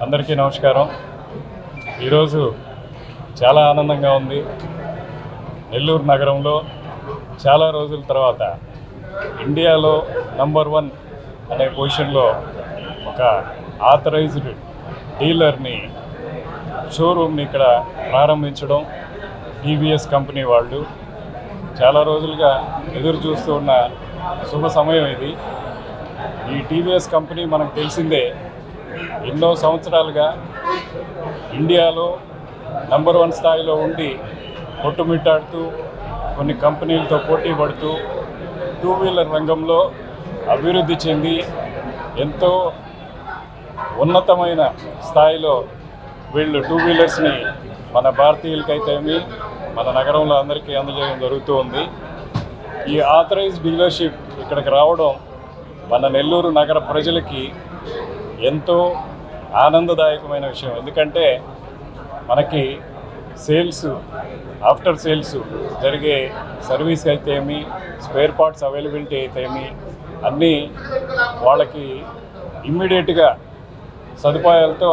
అందరికీ నమస్కారం. ఈరోజు చాలా ఆనందంగా ఉంది. నెల్లూరు నగరంలో చాలా రోజుల తర్వాత ఇండియాలో నంబర్ 1 అనే పొజిషన్లో ఒక ఆథరైజ్డ్ డీలర్ని షోరూమ్ని ఇక్కడ ప్రారంభించడం టీవీఎస్ కంపెనీ వాళ్ళు చాలా రోజులుగా ఎదురు చూస్తూ ఉన్న శుభ సమయం ఇది. ఈ టీవీఎస్ కంపెనీ మనకు తెలిసిందే, ఎన్నో సంవత్సరాలుగా ఇండియాలో నంబర్ 1 స్థాయిలో ఉండి కొట్టుమిట్టాడుతూ కొన్ని కంపెనీలతో పోటీ పడుతూ టూ వీలర్ రంగంలో అభివృద్ధి చెంది ఎంతో ఉన్నతమైన స్థాయిలో వీళ్ళు టూ వీలర్స్ని మన భారతీయులకైతేమి మన నగరంలో అందరికీ అందజేయడం జరుగుతూ ఉంది. ఈ ఆథరైజ్డ్ డీలర్షిప్ ఇక్కడికి రావడం మన నెల్లూరు నగర ప్రజలకి ఎంతో ఆనందదాయకమైన విషయం. ఎందుకంటే మనకి సేల్స్, ఆఫ్టర్ సేల్స్ జరిగే సర్వీస్ అయితేమి, స్పేర్ పార్ట్స్ అవైలబిలిటీ అయితేమి అన్నీ వాళ్ళకి ఇమ్మీడియట్గా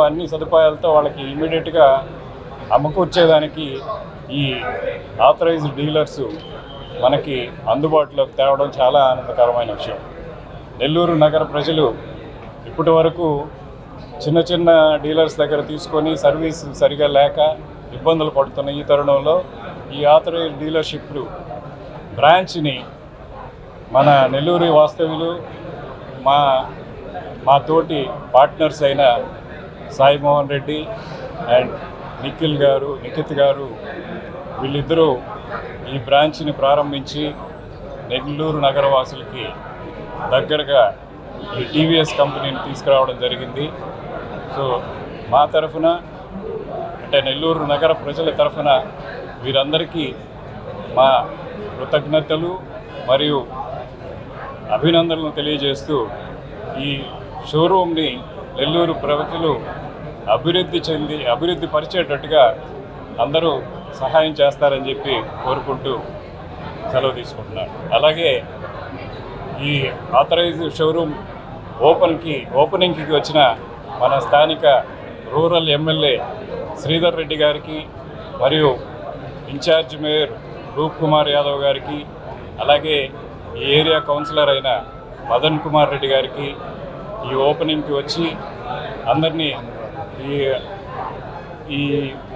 అన్ని సదుపాయాలతో వాళ్ళకి ఇమ్మీడియట్గా అమ్ముకొచ్చేదానికి ఈ ఆథరైజ్డ్ డీలర్సు మనకి అందుబాటులోకి తేవడం చాలా ఆనందకరమైన విషయం. నెల్లూరు నగర ప్రజలు ఇప్పటి వరకు చిన్న చిన్న డీలర్స్ దగ్గర తీసుకొని సర్వీస్ సరిగా లేక ఇబ్బందులు పడుతున్న ఈ తరుణంలో ఈ ఆథరైజ్డ్ డీలర్షిప్ బ్రాంచ్ని మన నెల్లూరు వాస్తవ్యులు మా తోటి పార్ట్నర్స్ అయిన సాయి మోహన్ రెడ్డి అండ్ నిఖిత్ గారు వీళ్ళిద్దరూ ఈ బ్రాంచ్ని ప్రారంభించి నెల్లూరు నగరవాసులకి దగ్గరగా ఈ టీవీఎస్ కంపెనీని తీసుకురావడం జరిగింది. సో మా తరఫున, అంటే నెల్లూరు నగర ప్రజల తరఫున వీరందరికీ మా కృతజ్ఞతలు మరియు అభినందనలు తెలియజేస్తూ ఈ షోరూమ్ని నెల్లూరు ప్రజలు అభివృద్ధి పరిచేటట్టుగా అందరూ సహాయం చేస్తారని చెప్పి కోరుకుంటూ సెలవు తీసుకుంటున్నాను. అలాగే ఈ ఆథరైజ్డ్ షోరూమ్ ఓపెనింగ్కి వచ్చిన మన స్థానిక రూరల్ ఎమ్మెల్యే శ్రీధర్ రెడ్డి గారికి మరియు ఇన్ఛార్జ్ మేయర్ రూప్ కుమార్ యాదవ్ గారికి, అలాగే ఈ ఏరియా కౌన్సిలర్ అయిన మదన్ కుమార్ రెడ్డి గారికి ఈ ఓపెనింగ్కి వచ్చి అందరినీ ఈ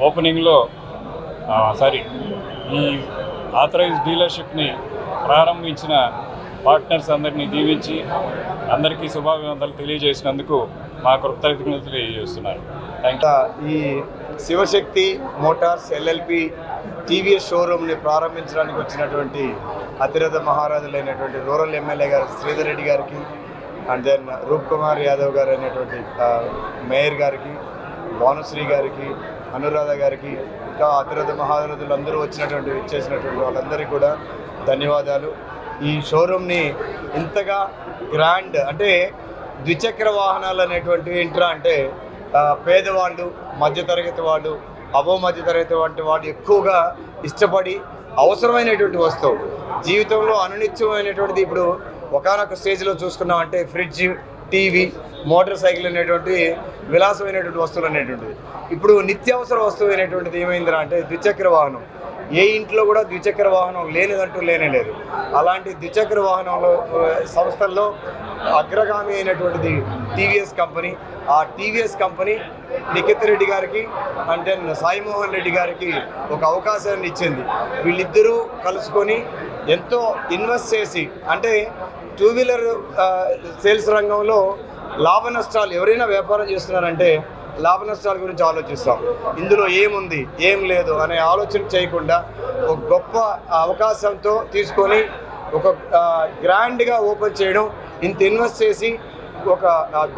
ఓపెనింగ్లో ఈ ఆథరైజ్డ్ డీలర్షిప్ని ప్రారంభించిన పార్ట్నర్స్ అందరినీ దీవించి అందరికీ శుభాభివందనలు తెలియజేసినందుకు మా కృతజ్ఞతలు తెలియజేస్తున్నారు. ఈ శివశక్తి మోటార్స్ ఎల్ఎల్పి టీవీఎస్ షోరూమ్ని ప్రారంభించడానికి వచ్చినటువంటి అతిరథ మహారాజులైనటువంటి రూరల్ ఎమ్మెల్యే గారు శ్రీధర్ రెడ్డి గారికి, అండ్ దెన్ రూప్ కుమార్ యాదవ్ గారు అయినటువంటి మేయర్ గారికి, భానుశ్రీ గారికి, అనురాధ గారికి, ఇంకా అతిరథ మహారథులందరూ ఇచ్చేసినటువంటి వాళ్ళందరికీ కూడా ధన్యవాదాలు. ఈ షోరూమ్ని ఇంతగా గ్రాండ్, అంటే ద్విచక్ర వాహనాలు అనేటువంటివి ఇంట్రా అంటే పేదవాళ్ళు, మధ్యతరగతి వాళ్ళు, మధ్యతరగతి వంటి వాళ్ళు ఎక్కువగా ఇష్టపడి అవసరమైనటువంటి వస్తువు, జీవితంలో అనునిత్యమైనటువంటిది. ఇప్పుడు ఒకానొక స్టేజ్లో చూసుకున్నామంటే ఫ్రిడ్జ్, టీవీ, మోటార్ సైకిల్ అనేటువంటి విలాసమైనటువంటి వస్తువులు అనేటువంటిది ఇప్పుడు నిత్యావసర వస్తువు అయినటువంటిది ఏమైందిరా అంటే ద్విచక్ర వాహనం. ఏ ఇంట్లో కూడా ద్విచక్ర వాహనం లేనిదంటూ లేనేలేదు. అలాంటి ద్విచక్ర వాహనంలో సంస్థల్లో అగ్రగామి అయినటువంటిది టీవీఎస్ కంపెనీ. ఆ టీవీఎస్ కంపెనీ నిఖిత్ రెడ్డి గారికి అండ్ దెన్ సాయి మోహన్ రెడ్డి గారికి ఒక అవకాశాన్ని ఇచ్చింది. వీళ్ళిద్దరూ కలుసుకొని ఎంతో ఇన్వెస్ట్ చేసి, అంటే టూ వీలర్ సేల్స్ రంగంలో లాభ నష్టాలు, ఎవరైనా వ్యాపారం చేస్తున్నారంటే లాభ నష్టాల గురించి ఆలోచిస్తాం. ఇందులో ఏముంది ఏం లేదు అనే ఆలోచన చేయకుండా ఒక గొప్ప అవకాశంతో తీసుకొని ఒక గ్రాండ్గా ఓపెన్ చేయడం, ఇంత ఇన్వెస్ట్ చేసి ఒక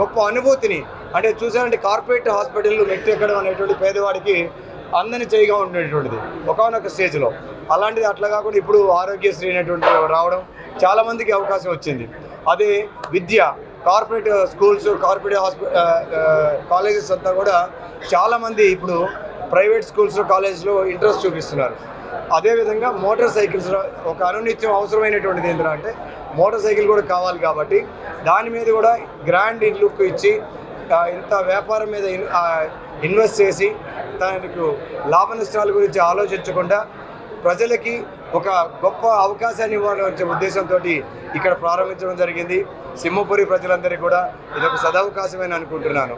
గొప్ప అనుభూతిని, అంటే చూసారంటే కార్పొరేట్ హాస్పిటల్ మెట్టు ఎక్కడం అనేటువంటి పేదవాడికి అందని చేయగా ఉండేటువంటిది ఒకనొక స్టేజ్లో. అలాంటిది అట్లా కాకుండా ఇప్పుడు ఆరోగ్యశ్రీ అనేటువంటి రావడం చాలామందికి అవకాశం వచ్చింది. అదే విద్య, కార్పొరేట్ స్కూల్స్, కార్పొరేట్ కాలేజెస్ అంతా కూడా చాలామంది ఇప్పుడు ప్రైవేట్ స్కూల్స్లో, కాలేజెస్లో ఇంట్రెస్ట్ చూపిస్తున్నారు. అదేవిధంగా మోటార్ సైకిల్స్ ఒక అనునిత్యం అవసరమైనటువంటిది ఏంటంటే మోటార్ సైకిల్ కూడా కావాలి కాబట్టి దాని మీద కూడా గ్రాండ్ లుక్ ఇచ్చి ఇంత వ్యాపారం మీద ఇన్వెస్ట్ చేసి తనకు లాభ నష్టాల గురించి ఆలోచించకుండా ప్రజలకి ఒక గొప్ప అవకాశాన్ని ఇవ్వాలనే ఉద్దేశంతో ఇక్కడ ప్రారంభించడం జరిగింది. సింహపురి ప్రజలందరికీ కూడా ఇదొక సదవకాశమని అనుకుంటున్నాను.